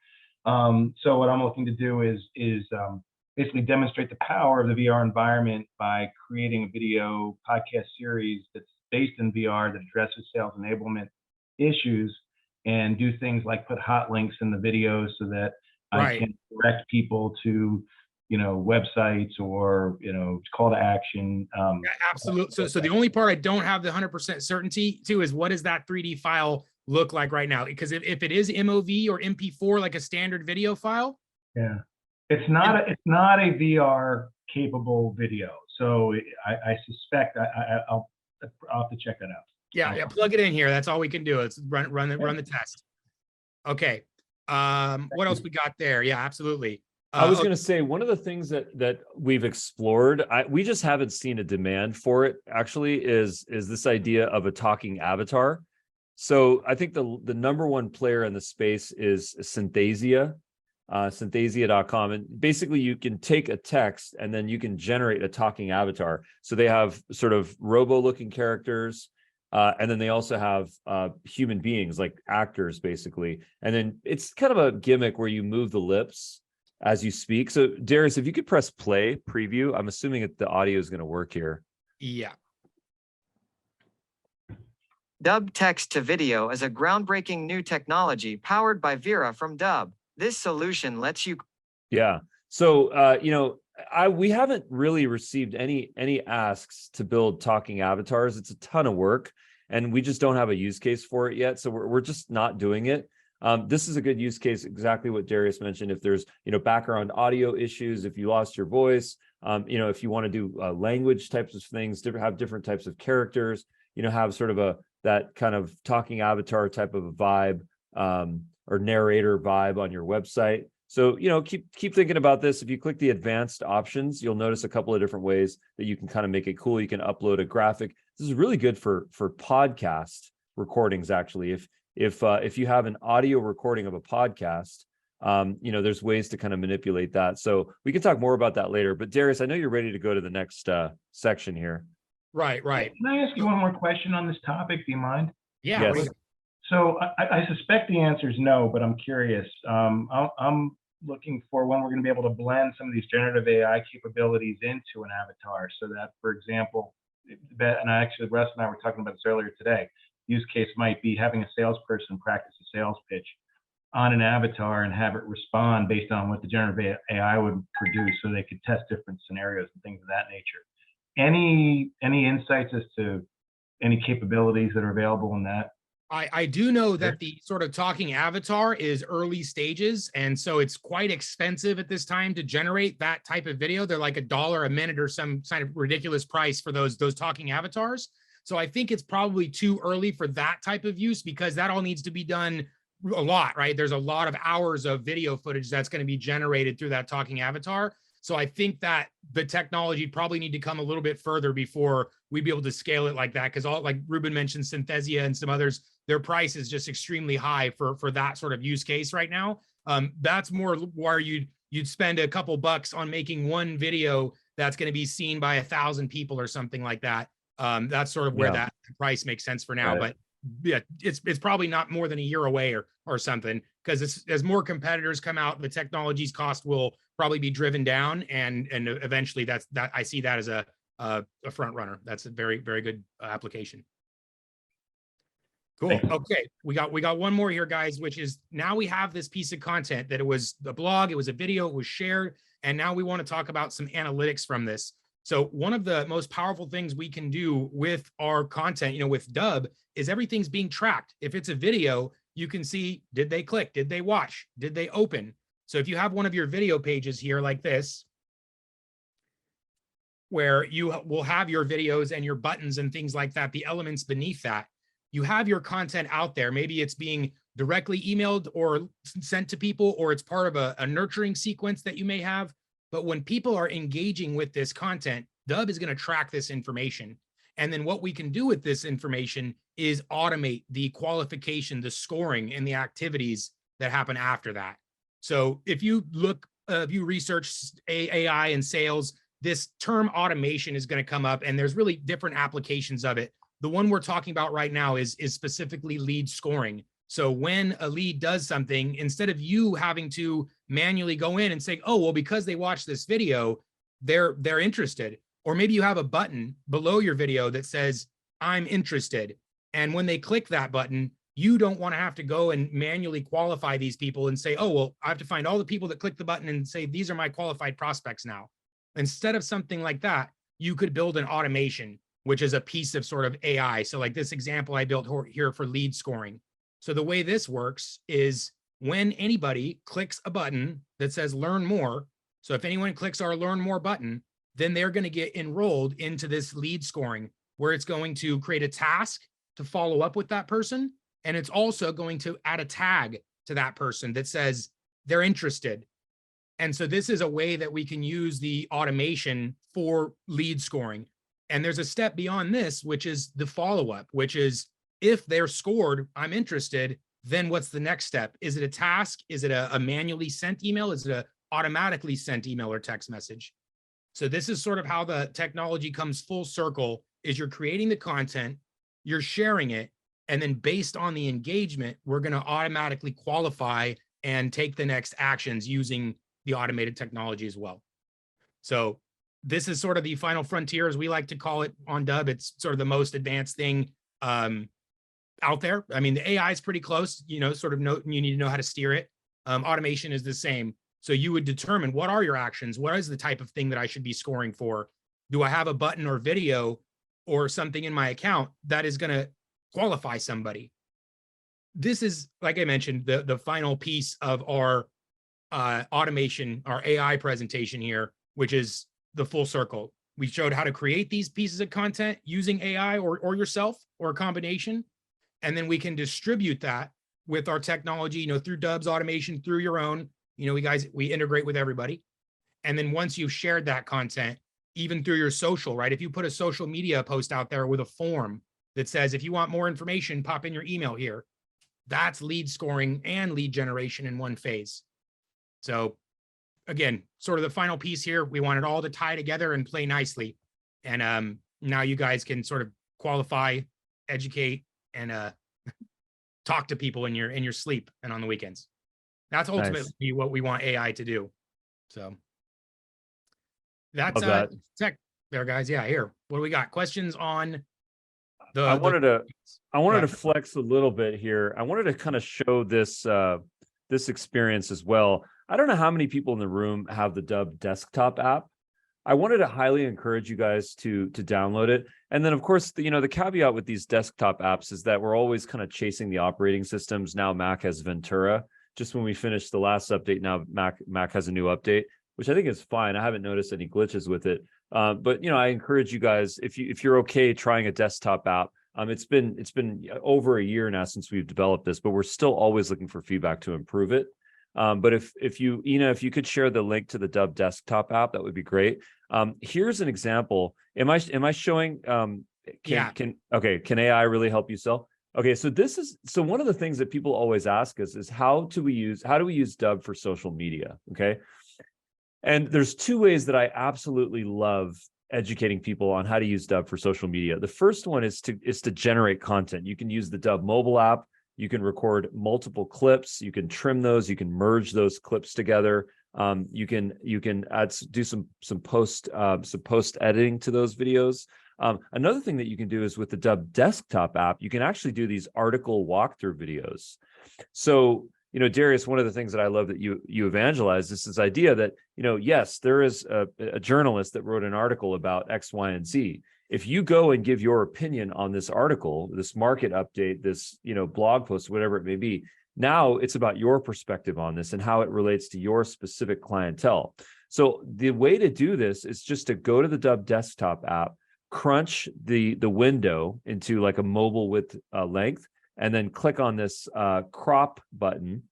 Speaker 5: So what I'm looking to do is basically demonstrate the power of the VR environment by creating a video podcast series that's based in VR that addresses sales enablement issues, and do things like put hot links in the videos so that I can direct people to, websites or, call to action.
Speaker 2: Yeah, absolutely. So the only part I don't have the 100% certainty to is, what does that 3D file look like right now? Because if it is MOV or MP4, like a standard video file.
Speaker 5: Yeah. It's not a VR capable video. So I suspect I'll have to check that out.
Speaker 2: Yeah, plug it in here. That's all we can do. Let's run the test. Okay. What else we got there? Yeah, absolutely.
Speaker 1: I was going to say, one of the things that we've explored, we just haven't seen a demand for it, actually, is this idea of a talking avatar. So I think the number one player in the space is Synthesia, synthesia.com. And basically you can take a text and then you can generate a talking avatar. So they have sort of robo-looking characters, and then they also have human beings, like actors, basically. And then it's kind of a gimmick where you move the lips as you speak. So Darius, if you could press play preview, I'm assuming that the audio is going to work here.
Speaker 2: Yeah.
Speaker 6: Dubb text to video is a groundbreaking new technology powered by Vera from Dubb. This solution lets you.
Speaker 1: Yeah. So, we haven't really received any asks to build talking avatars. It's a ton of work, and we just don't have a use case for it yet. So we're just not doing it. This is a good use case, exactly what Darius mentioned. If there's, background audio issues, if you lost your voice, if you want to do language types of things, have different types of characters, have sort of that kind of talking avatar type of a vibe, or narrator vibe on your website. So, keep thinking about this. If you click the advanced options, you'll notice a couple of different ways that you can kind of make it cool. You can upload a graphic. This is really good for podcast recordings, actually. If you have an audio recording of a podcast, There's ways to kind of manipulate that. So we can talk more about that later. But Darius, I know you're ready to go to the next section here.
Speaker 2: Right.
Speaker 5: Can I ask you one more question on this topic? Do you mind?
Speaker 2: Yeah.
Speaker 1: Yes.
Speaker 5: So I suspect the answer is no, but I'm curious. I'm looking for when we're going to be able to blend some of these generative AI capabilities into an avatar, so that, for example, and Russ and I were talking about this earlier today, use case might be having a salesperson practice a sales pitch on an avatar and have it respond based on what the generative AI would produce, so they could test different scenarios and things of that nature. Any insights as to any capabilities that are available in that?
Speaker 2: I do know that the sort of talking avatar is early stages, and so it's quite expensive at this time to generate that type of video. They're like $1 a minute or some kind of ridiculous price for those talking avatars. So I think it's probably too early for that type of use, because that all needs to be done a lot, right? There's a lot of hours of video footage that's going to be generated through that talking avatar. So I think that the technology probably need to come a little bit further before we'd be able to scale it like that. Because all, like Ruben mentioned, Synthesia and some others, their price is just extremely high for that sort of use case right now. That's more where you'd spend a couple bucks on making one video that's going to be seen by 1,000 people or something like that. That's sort of where that price makes sense for now. But yeah, it's probably not more than a year away or something, because as more competitors come out, the technology's cost will probably be driven down, and eventually that I see that as a front runner. That's a very, very good application. Cool. Okay, we got one more here, guys, which is now we have this piece of content that it was the blog, it was a video, it was shared, and now we want to talk about some analytics from this. So one of the most powerful things we can do with our content, with Dubb, is everything's being tracked. If it's a video, you can see, did they click? Did they watch? Did they open? So if you have one of your video pages here like this, where you will have your videos and your buttons and things like that, the elements beneath that, you have your content out there. Maybe it's being directly emailed or sent to people, or it's part of a nurturing sequence that you may have. But when people are engaging with this content, Dubb is going to track this information. And then what we can do with this information is automate the qualification, the scoring, and the activities that happen after that. So if you research AI and sales, this term automation is going to come up, and there's really different applications of it. The one we're talking about right now is specifically lead scoring. So when a lead does something, instead of you having to manually go in and say, oh, well, because they watched this video, they're interested. Or maybe you have a button below your video that says, I'm interested. And when they click that button, you don't want to have to go and manually qualify these people and say, oh, well, I have to find all the people that click the button and say, these are my qualified prospects now. Instead of something like that, you could build an automation, which is a piece of sort of AI. So like this example I built here for lead scoring. So the way this works is when anybody clicks a button that says learn more. So if anyone clicks our learn more button, then they're going to get enrolled into this lead scoring, where it's going to create a task to follow up with that person. And it's also going to add a tag to that person that says they're interested. And so this is a way that we can use the automation for lead scoring. And there's a step beyond this, which is the follow-up, which is if they're scored, I'm interested, then what's the next step? Is it a task? Is it a manually sent email? Is it a automatically sent email or text message? So this is sort of how the technology comes full circle, is you're creating the content, you're sharing it, and then based on the engagement, we're going to automatically qualify and take the next actions using the automated technology as well. So this is sort of the final frontier, as we like to call it on Dubb. It's sort of the most advanced thing out there. I mean, the AI is pretty close, sort of you need to know how to steer it. Automation is the same. So you would determine, what are your actions? What is the type of thing that I should be scoring for? Do I have a button or video or something in my account that is going to qualify somebody? This is, like I mentioned, the final piece of our automation, our AI presentation here, which is the full circle. We showed how to create these pieces of content using AI or yourself or a combination. And then we can distribute that with our technology, through Dubb's automation, through your own, we integrate with everybody. And then once you've shared that content, even through your social, right? If you put a social media post out there with a form that says, if you want more information, pop in your email here. That's lead scoring and lead generation in one phase. So again, sort of the final piece here, we want it all to tie together and play nicely. And now you guys can sort of qualify, educate, and talk to people in your sleep and on the weekends. That's ultimately what we want AI to do. So that's tech there, guys. Yeah, here. What do we got? Questions on the
Speaker 1: I wanted to flex a little bit here. I wanted to kind of show this this experience as well. I don't know how many people in the room have the Dubb desktop app. I wanted to highly encourage you guys to download it. And then, of course, the caveat with these desktop apps is that we're always kind of chasing the operating systems. Now Mac has Ventura. Just when we finished the last update, now Mac has a new update, which I think is fine. I haven't noticed any glitches with it. But I encourage you guys, if you're okay trying a desktop app. It's been over a year now since we've developed this, but we're still always looking for feedback to improve it. But if you could share the link to the Dubb desktop app, that would be great. Here's an example. Am I showing? Can AI really help you sell? Okay, so one of the things that people always ask us is how do we use Dubb for social media? Okay, and there's two ways that I absolutely love educating people on how to use Dubb for social media. The first one is to generate content. You can use the Dubb mobile app. You can record multiple clips. You can trim those. You can merge those clips together. You can do some post editing to those videos. Another thing that you can do is with the Dubb desktop app, you can actually do these article walkthrough videos. So, Darius, one of the things that I love that you evangelize is this idea that, yes, there is a journalist that wrote an article about X, Y, and Z. If you go and give your opinion on this article, this market update, this, blog post, whatever it may be, now it's about your perspective on this and how it relates to your specific clientele. So the way to do this is just to go to the Dubb desktop app, crunch the window into like a mobile width length, and then click on this crop button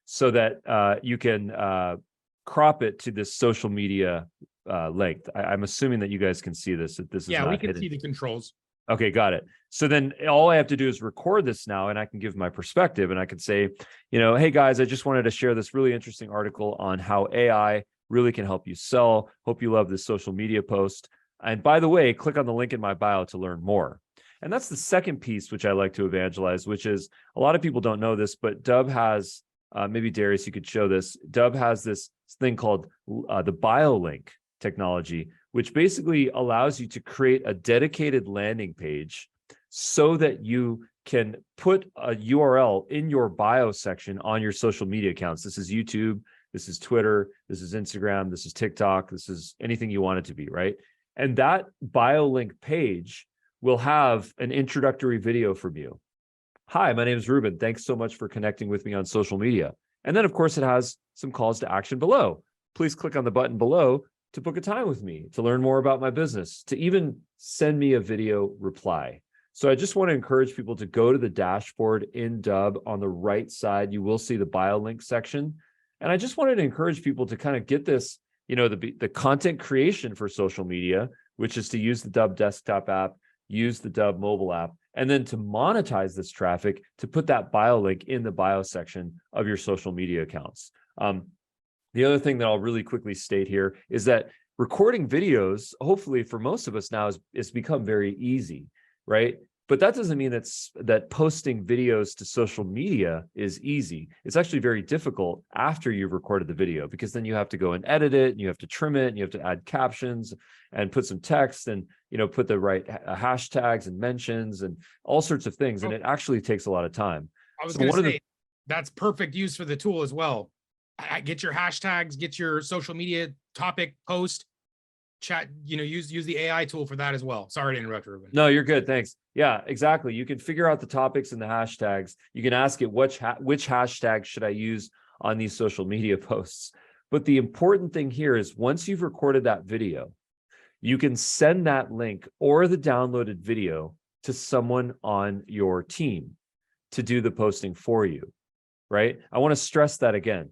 Speaker 1: so that you can crop it to this social media length. I'm assuming that you guys can see this. That this is not
Speaker 2: we can
Speaker 1: hidden.
Speaker 2: see the controls.
Speaker 1: Okay, got it. So then all I have to do is record this now, and I can give my perspective, and I can say, hey guys, I just wanted to share this really interesting article on how AI really can help you sell. Hope you love this social media post. And by the way, click on the link in my bio to learn more. And that's the second piece, which I like to evangelize, which is a lot of people don't know this, but Dubb has, maybe Darius, you could show this. Dubb has this thing called the BioLink technology, which basically allows you to create a dedicated landing page so that you can put a URL in your bio section on your social media accounts. This is YouTube, this is Twitter, this is Instagram, this is TikTok, this is anything you want it to be, right? And that BioLink page will have an introductory video from you. Hi, my name is Ruben. Thanks so much for connecting with me on social media. And then, of course, it has some calls to action below. Please click on the button below to book a time with me, to learn more about my business, to even send me a video reply. So I just want to encourage people to go to the dashboard in Dubb. On the right side, you will see the BioLink section. And I just wanted to encourage people to kind of get this, the content creation for social media, which is to use the Dubb desktop app, use the Dubb mobile app, and then to monetize this traffic, to put that BioLink in the bio section of your social media accounts. The other thing that I'll really quickly state here is that recording videos, hopefully for most of us now, is become very easy, right? But that doesn't mean that posting videos to social media is easy. It's actually very difficult after you've recorded the video, because then you have to go and edit it, and you have to trim it, and you have to add captions and put some text, and put the right hashtags and mentions and all sorts of things. And it actually takes a lot of time.
Speaker 2: I was going to say that's perfect use for the tool as well. Get your hashtags, get your social media topic post, chat, use the AI tool for that as well. Sorry to interrupt, Ruben.
Speaker 1: No, you're good. Thanks. Yeah, exactly. You can figure out the topics and the hashtags. You can ask it which hashtag should I use on these social media posts. But the important thing here is once you've recorded that video, you can send that link or the downloaded video to someone on your team to do the posting for you, right? I want to stress that again.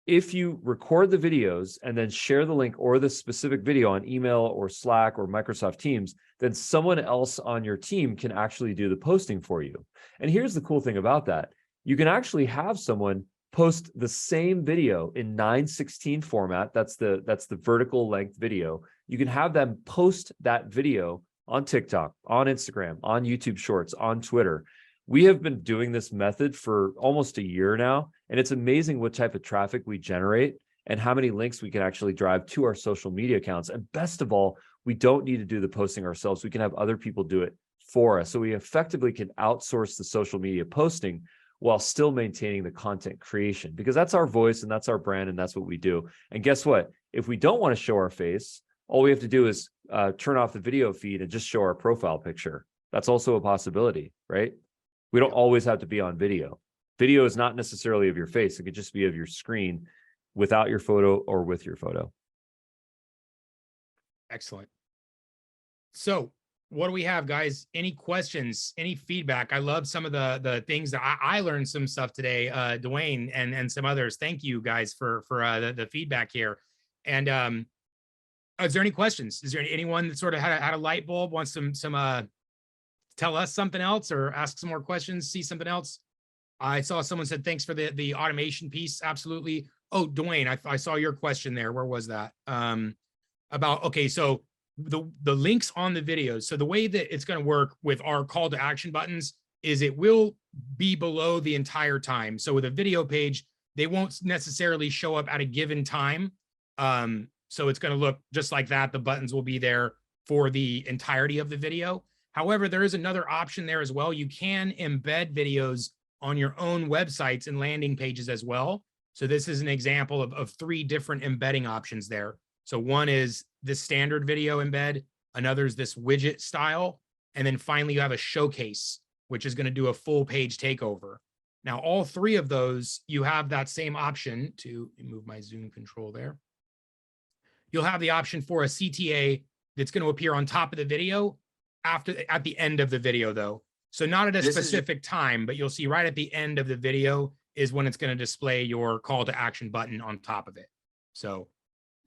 Speaker 1: If you record the videos and then share the link or the specific video on email or Slack or Microsoft Teams, then someone else on your team can actually do the posting for you. And here's the cool thing about that. You can actually have someone post the same video in 9:16 format. That's the vertical length video. You can have them post that video on TikTok, on Instagram, on YouTube Shorts, on Twitter. We have been doing this method for almost a year now, and it's amazing what type of traffic we generate and how many links we can actually drive to our social media accounts. And best of all, we don't need to do the posting ourselves. We can have other people do it for us. So we effectively can outsource the social media posting while still maintaining the content creation, because that's our voice and that's our brand and that's what we do. And guess what? If we don't want to show our face, all we have to do is turn off the video feed and just show our profile picture. That's also a possibility, right? We don't always have to be on video. Video is not necessarily of your face. It could just be of your screen without your photo or with your photo.
Speaker 2: Excellent. So what do we have, guys? Any questions, any feedback? I love some of the things that I learned some stuff today, Dwayne and some others. Thank you guys for the feedback here. And is there any questions? Is there anyone that sort of had a light bulb, wants some tell us something else or ask some more questions, see something else? I saw someone said, thanks for the automation piece. Absolutely. Oh, Dwayne, I saw your question there. Where was that? About, okay, so the links on the videos. So the way that it's going to work with our call to action buttons is it will be below the entire time. So with a video page, they won't necessarily show up at a given time. So it's going to look just like that. The buttons will be there for the entirety of the video. However, there is another option there as well. You can embed videos on your own websites and landing pages as well. So this is an example of 3 different embedding options there. So one is this standard video embed, another is this widget style, and then finally you have a showcase, which is going to do a full page takeover. Now, all 3 of those, you have that same option to move my zoom control there. You'll have the option for a CTA that's going to appear on top of the video at the end of the video, though. So not at a specific time, but you'll see right at the end of the video is when it's going to display your call to action button on top of it. So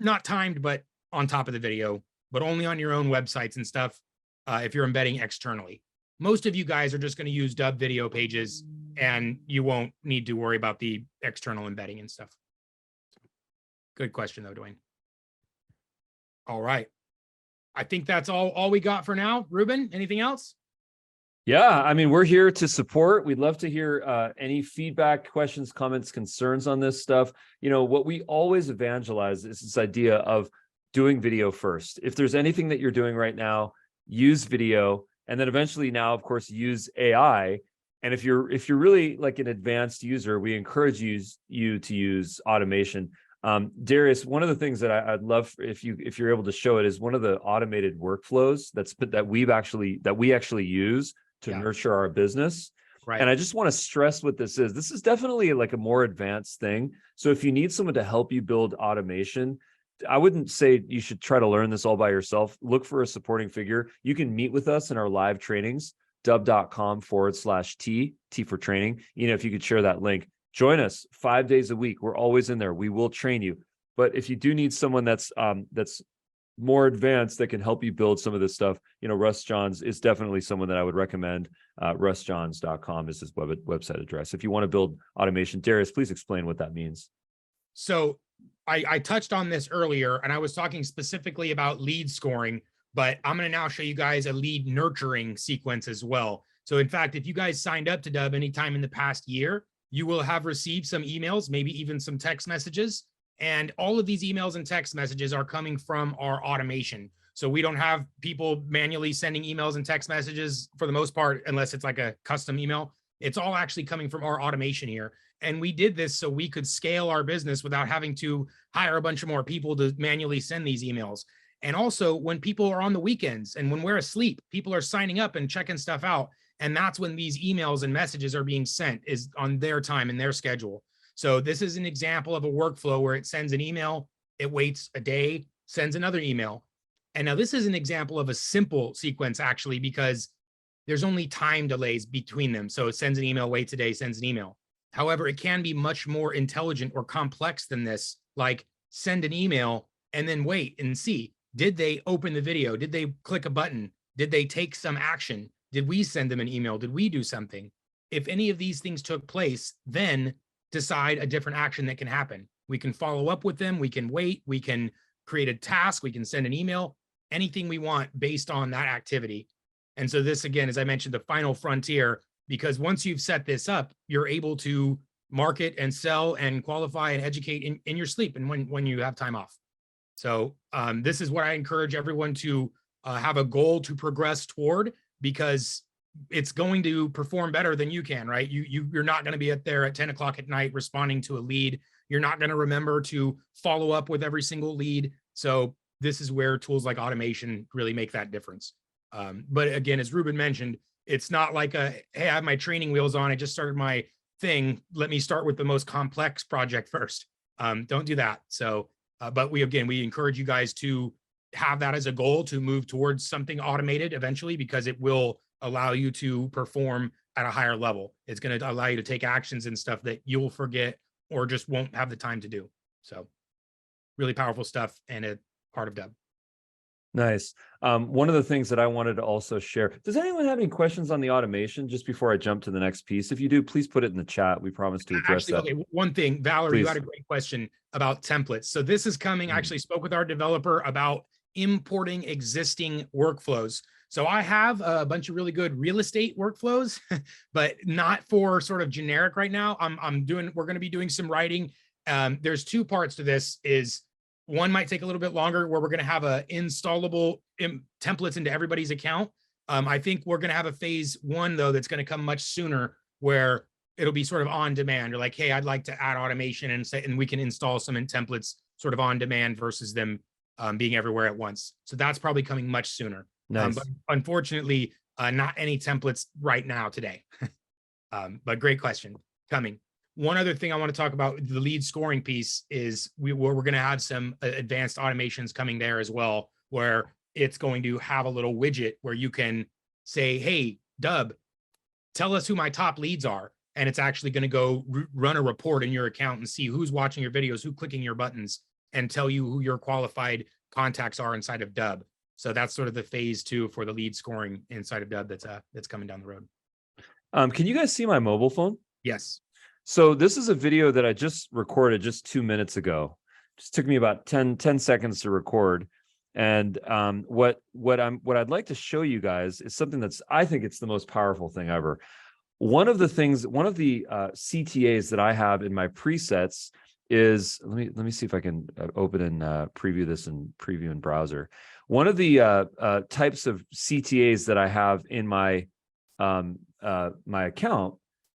Speaker 2: not timed, but on top of the video, but only on your own websites and stuff if you're embedding externally. Most of you guys are just going to use Dubb video pages, and you won't need to worry about the external embedding and stuff. Good question, though, Dwayne. All right. I think that's all we got for now. Ruben, anything else?
Speaker 1: Yeah, I mean, we're here to support. We'd love to hear any feedback, questions, comments, concerns on this stuff. You know, what we always evangelize is this idea of doing video first. If there's anything that you're doing right now, use video, and then eventually now, of course, use AI. And if you're really like an advanced user, we encourage you to use automation. Darius, one of the things that I'd love if you're able to show it is one of the automated workflows that we actually use to nurture our business.
Speaker 2: Right.
Speaker 1: And I just want to stress what this is. This is definitely like a more advanced thing. So if you need someone to help you build automation, I wouldn't say you should try to learn this all by yourself. Look for a supporting figure. You can meet with us in our live trainings, dubb.com/T for training. You know, if you could share that link, join us 5 days a week. We're always in there. We will train you. But if you do need someone that's more advanced that can help you build some of this stuff, you know, Russ Johns is definitely someone that I would recommend. RussJohns.com is his website address. If you want to build automation, Darius, please explain what that means.
Speaker 2: So I touched on this earlier, and I was talking specifically about lead scoring, but I'm going to now show you guys a lead nurturing sequence as well. So in fact, if you guys signed up to Dubb anytime in the past year, you will have received some emails, maybe even some text messages. And all of these emails and text messages are coming from our automation. So we don't have people manually sending emails and text messages for the most part, unless it's like a custom email. It's all actually coming from our automation here. And we did this so we could scale our business without having to hire a bunch of more people to manually send these emails. And also when people are on the weekends and when we're asleep, people are signing up and checking stuff out. And that's when these emails and messages are being sent, is on their time and their schedule. So this is an example of a workflow where it sends an email, it waits a day, sends another email. And now this is an example of a simple sequence actually, because there's only time delays between them. So it sends an email, waits a day, sends an email. However, it can be much more intelligent or complex than this, like send an email and then wait and see, did they open the video? Did they click a button? Did they take some action? Did we send them an email? Did we do something? If any of these things took place, then decide a different action that can happen. We can follow up with them. We can wait. We can create a task. We can send an email, anything we want based on that activity. And so this, again, as I mentioned, the final frontier, because once you've set this up, you're able to market and sell and qualify and educate in your sleep and when you have time off. So this is what I encourage everyone to have a goal to progress toward, because it's going to perform better than you can, right? You're not going to be there at 10 o'clock at night responding to a lead. You're not going to remember to follow up with every single lead. So this is where tools like automation really make that difference. But again, as Ruben mentioned, it's not like hey, I have my training wheels on. I just started my thing. Let me start with the most complex project first. Don't do that. So, but we encourage you guys to have that as a goal to move towards something automated eventually, because it will allow you to perform at a higher level. It's going to allow you to take actions and stuff that you'll forget or just won't have the time to do. So really powerful stuff and a part of Dubb.
Speaker 1: Nice. One of the things that I wanted to also share, does anyone have any questions on the automation just before I jump to the next piece? If you do, please put it in the chat. We promise to address that.
Speaker 2: Okay, one thing, Valerie,
Speaker 1: Please.
Speaker 2: you had a great question about templates. So this is coming, I actually spoke with our developer about importing existing workflows. So I have a bunch of really good real estate workflows, but not for sort of generic right now. We're going to be doing some writing. There's two parts to this. One might take a little bit longer, where we're going to have a installable templates into everybody's account. I think we're going to have a phase one though, that's going to come much sooner, where it'll be sort of on demand. You're like, hey, I'd like to add automation and we can install some in templates sort of on demand versus them being everywhere at once. So that's probably coming much sooner.
Speaker 1: Nice.
Speaker 2: But unfortunately, not any templates right now today. But great question, coming. One other thing I want to talk about, the lead scoring piece, is we're going to have some advanced automations coming there as well, where it's going to have a little widget where you can say, hey, Dubb, tell us who my top leads are. And it's actually going to go run a report in your account and see who's watching your videos, who's clicking your buttons, and tell you who your qualified contacts are inside of Dubb. So that's sort of the phase two for the lead scoring inside of Dubb that's coming down the road.
Speaker 1: Can you guys see my mobile phone?
Speaker 2: Yes.
Speaker 1: So this is a video that I just recorded just 2 minutes ago. Just took me about 10 seconds to record. And what I'd like to show you guys is something I think it's the most powerful thing ever. One of the CTAs that I have in my presets is, let me see if I can open and preview this in preview in browser. One of the types of CTAs that I have in my my account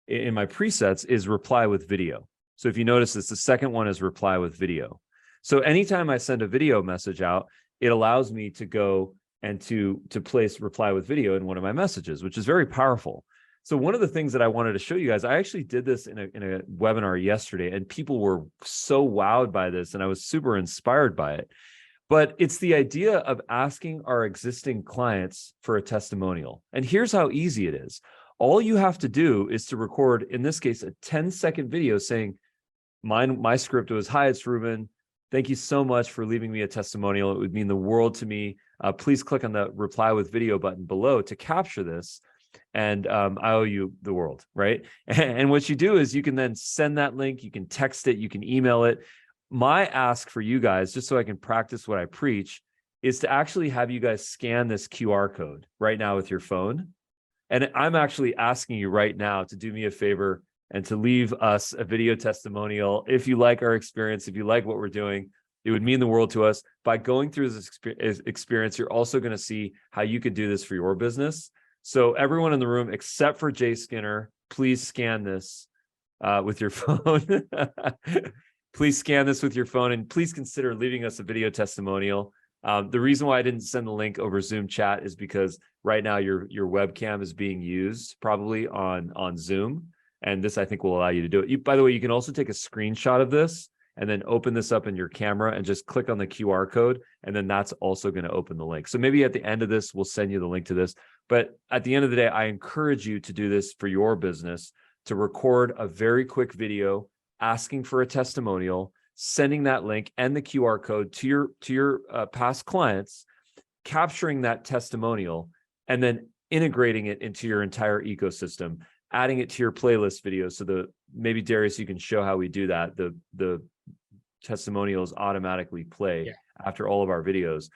Speaker 1: in my presets is reply with video. So if you notice this, the second one is reply with video. So anytime I send a video message out, it allows me to go and to place reply with video in one of my messages, which is very powerful. So one of the things that I wanted to show you guys, I actually did this in a webinar yesterday, and people were so wowed by this, and I was super inspired by it. But it's the idea of asking our existing clients for a testimonial. And here's how easy it is. All you have to do is to record, in this case, a 10-second video saying, my script was, hi, it's Ruben. Thank you so much for leaving me a testimonial. It would mean the world to me. Please click on the reply with video button below to capture this. And I owe you the world, right? And what you do is you can then send that link. You can text it. You can email it. My ask for you guys, just so I can practice what I preach, is to actually have you guys scan this QR code right now with your phone. And I'm actually asking you right now to do me a favor and to leave us a video testimonial. If you like our experience, if you like what we're doing, it would mean the world to us. By going through this experience, you're also going to see how you could do this for your business. So everyone in the room, except for Jay Skinner, please scan this with your phone. Please scan this with your phone, and please consider leaving us a video testimonial. The reason why I didn't send the link over Zoom chat is because right now your webcam is being used probably on Zoom. And this, I think, will allow you to do it. By the way, you can also take a screenshot of this and then open this up in your camera and just click on the QR code. And then that's also going to open the link. So maybe at the end of this, we'll send you the link to this. But at the end of the day, I encourage you to do this for your business, to record a very quick video asking for a testimonial, sending that link and the QR code to your past clients, capturing that testimonial, and then integrating it into your entire ecosystem. adding it to your playlist video. So maybe Darius, you can show how we do that. The testimonials automatically play after all of our videos.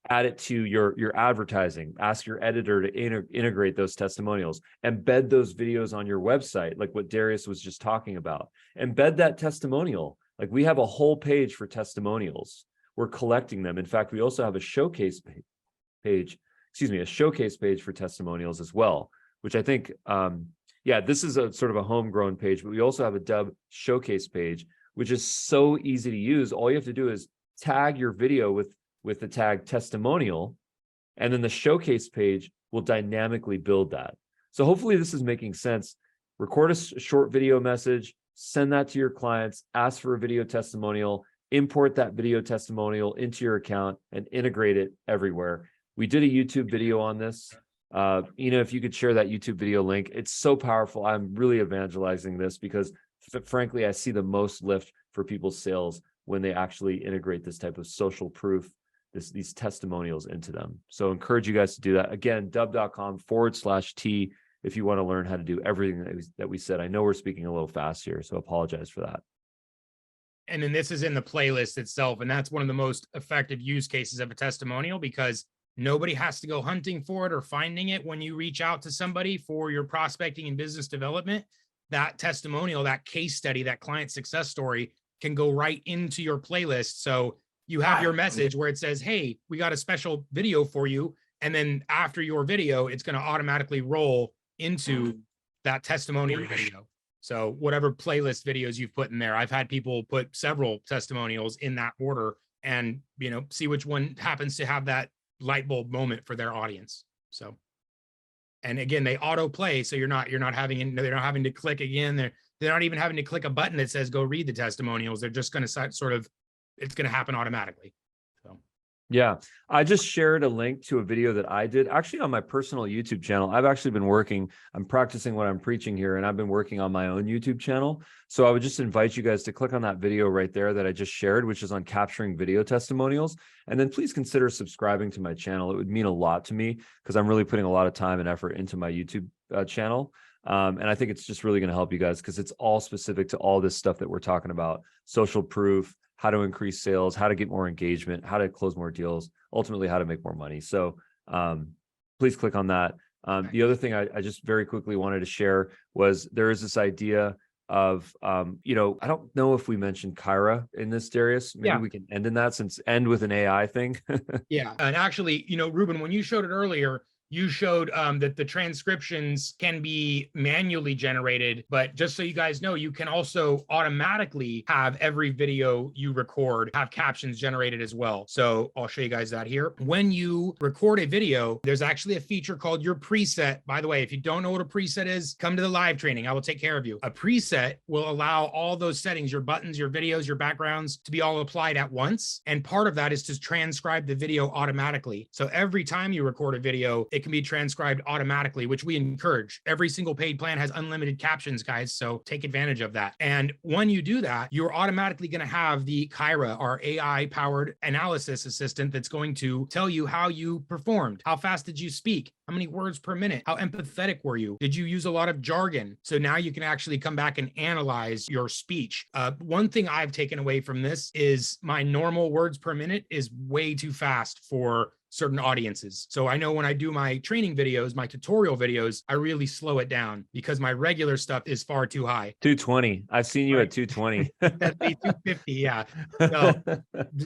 Speaker 1: Add it to your advertising. Ask your editor to integrate those testimonials. Embed those videos on your website, like what Darius was just talking about. Embed that testimonial. Like, we have a whole page for testimonials. We're collecting them. In fact, we also have a showcase page for testimonials as well, which I think, this is a sort of a homegrown page, but we also have a Dubb showcase page, which is so easy to use. All you have to do is tag your video with the tag testimonial, and then the showcase page will dynamically build that. So hopefully this is making sense. Record a short video message, send that to your clients, ask for a video testimonial, import that video testimonial into your account, and integrate it everywhere. We did a YouTube video on this. If you could share that YouTube video link, it's so powerful. I'm really evangelizing this because frankly, I see the most lift for people's sales when they actually integrate this type of social proof, these testimonials into them. So encourage you guys to do that. Again, dubb.com/T if you want to learn how to do everything that we said. I know we're speaking a little fast here, so apologize for that.
Speaker 2: And then this is in the playlist itself. And that's one of the most effective use cases of a testimonial, because nobody has to go hunting for it or finding it. When you reach out to somebody for your prospecting and business development, that testimonial, that case study, that client success story can go right into your playlist. So you have your message where it says, hey, we got a special video for you. And then after your video, it's going to automatically roll into that testimonial video. So whatever playlist videos you've put in there, I've had people put several testimonials in that order and, see which one happens to have that light bulb moment for their audience. So, and again, they auto play. So they're not having to click again. They're not even having to click a button that says, go read the testimonials. They're just going to it's going to happen automatically. So.
Speaker 1: Yeah, I just shared a link to a video that I did actually on my personal YouTube channel. I'm practicing what I'm preaching here, and I've been working on my own YouTube channel. So I would just invite you guys to click on that video right there that I just shared, which is on capturing video testimonials. And then please consider subscribing to my channel. It would mean a lot to me because I'm really putting a lot of time and effort into my YouTube channel. And I think it's just really going to help you guys because it's all specific to all this stuff that we're talking about: social proof, how to increase sales, how to get more engagement, how to close more deals, ultimately how to make more money. So please click on that. The other thing I just very quickly wanted to share was there is this idea of, I don't know if we mentioned Kyra in this, Darius. Maybe we can end in that, end with an AI thing.
Speaker 2: Yeah. And actually, Ruben, when you showed it earlier, you showed that the transcriptions can be manually generated, but just so you guys know, you can also automatically have every video you record have captions generated as well. So I'll show you guys that here. When you record a video, there's actually a feature called your preset. By the way, if you don't know what a preset is, come to the live training. I will take care of you. A preset will allow all those settings, your buttons, your videos, your backgrounds, to be all applied at once. And part of that is to transcribe the video automatically. So every time you record a video, it can be transcribed automatically, which we encourage. Every single paid plan has unlimited captions, guys, so take advantage of that. And when you do that, you're automatically going to have the Kyra, our AI-powered analysis assistant, that's going to tell you how you performed. How fast did you speak? How many words per minute? How empathetic were you? Did you use a lot of jargon? So now you can actually come back and analyze your speech. One thing I've taken away from this is my normal words per minute is way too fast for certain audiences. So I know when I do my training videos, my tutorial videos, I really slow it down because my regular stuff is far too high.
Speaker 1: 220. I've seen you at 220.
Speaker 2: That'd be 250. Yeah. So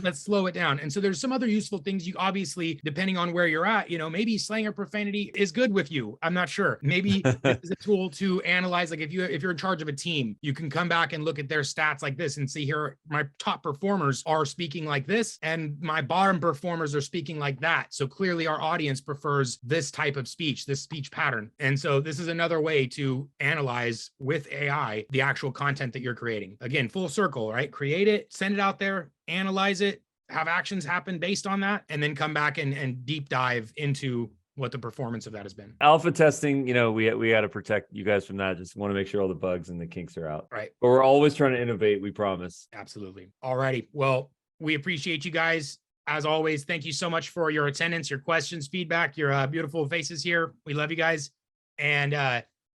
Speaker 2: let's slow it down. And so there's some other useful things. You obviously, depending on where you're at, maybe slang or profanity is good with you. I'm not sure. Maybe this is a tool to analyze. Like if you're in charge of a team, you can come back and look at their stats like this and see here, my top performers are speaking like this and my bottom performers are speaking like that. So clearly our audience prefers this type of speech, this speech pattern. And so this is another way to analyze with AI the actual content that you're creating. Again, full circle, right? Create it, send it out there, analyze it, have actions happen based on that, and then come back and deep dive into what the performance of that has been.
Speaker 1: Alpha testing, we got to protect you guys from that. Just want to make sure all the bugs and the kinks are out.
Speaker 2: Right.
Speaker 1: But we're always trying to innovate, we promise.
Speaker 2: Absolutely. All righty. Well, we appreciate you guys. As always, thank you so much for your attendance, your questions, feedback, your beautiful faces here. We love you guys. And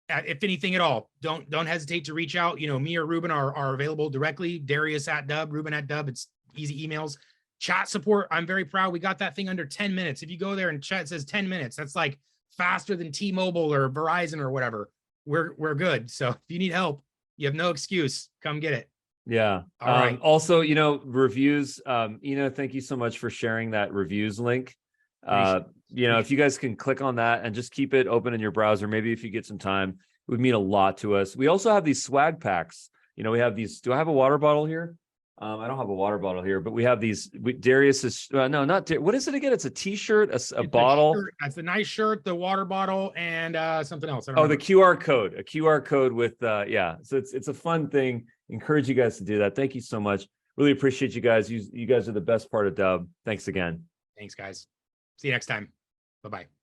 Speaker 2: if anything at all, don't hesitate to reach out. You know, me or Ruben are available directly. Darius at Dubb, Ruben at Dubb. It's easy emails. Chat support. I'm very proud. We got that thing under 10 minutes. If you go there and chat, it says 10 minutes. That's like faster than T-Mobile or Verizon or whatever. We're good. So if you need help, you have no excuse. Come get it.
Speaker 1: Yeah.
Speaker 2: All right.
Speaker 1: Also, you know, reviews. Thank you so much for sharing that reviews link. You know, if you guys can click on that and just keep it open in your browser, maybe if you get some time, it would mean a lot to us. We also have these swag packs. You know, we have these. Do I have a water bottle here? I don't have a water bottle here, but we have these. Darius is no, not. What is it again? It's a T-shirt, a bottle.
Speaker 2: That's a nice shirt, the water bottle, and something else.
Speaker 1: Oh, the QR code. A QR code with yeah. So it's a fun thing. Encourage you guys to do that. Thank you so much. Really appreciate you guys. You guys are the best part of Dubb. Thanks again.
Speaker 2: Thanks, guys. See you next time. Bye-bye.